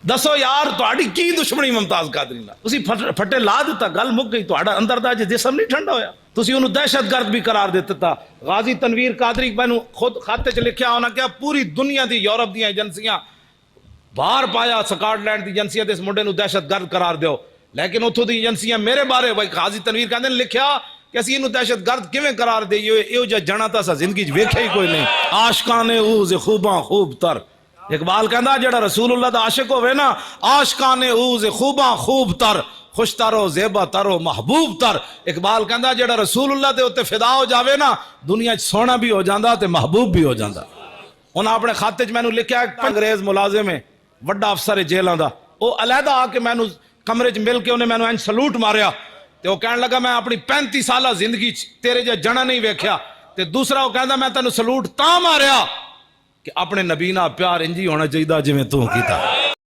दसो यार तुहाडी की दुश्मनी मुमताज कादरी नाल? तुसी फटे ला दिता, गल मुक गई, तुहाडा अंदर दा जिसम नहीं ठंडा होया। तुसी उन्होंने दहशतगर्द भी करार दे दिता। गाजी तनवीर कादरी मैनू खुद खाते च लिखिया, उन्हें क्या पूरी दुनिया की यूरोप दी एजेंसियां बाहर पाया, स्कॉटलैंड की एजेंसियां इस मुंडे नू दहशतगर्द करार दो, लेकिन उतों दी एजेंसियां मेरे बारे भाई गाजी तनवीर कहते लिखिया कि असीं इहनूं दहशतगर्द किवें करार देईए, इहो जिहा जणा तां असां जिंदगी च वेख्या ही कोई नहीं। आशकाने ऊज़ खूबां खूब तर, इकबाल कहता जेड़ा रसूलुल्लाह दा आशिक होवे ना, आशकाने ऊज़ खूबां खूब तर, खुश तरो ज़ेबा तरो महबूब तर। इकबाल कहता जेड़ा रसूलुल्लाह दे उत्ते फिदा हो जावे ना, दुनिया च सोना भी हो जांदा ते महबूब भी हो जांदा। उन्हें अपने खाते च मैनू लिखिया, अंग्रेज मुलाजिम है, वड्डा अफसर है जेलों का, वो अलहदा आके मैनू कमरे च मिल के उन्हें मैनू इंज सलूट मारिया, तो वह कहने लगा मैं अपनी 35 साल जिंदगी तेरे जिहा जना नहीं वेख्या। ते दूसरा वह कहता मैं तेन सलूट तां मारिया कि अपने नबी नाल प्यार इंज ही होना चाहिए जिवें तू कीता।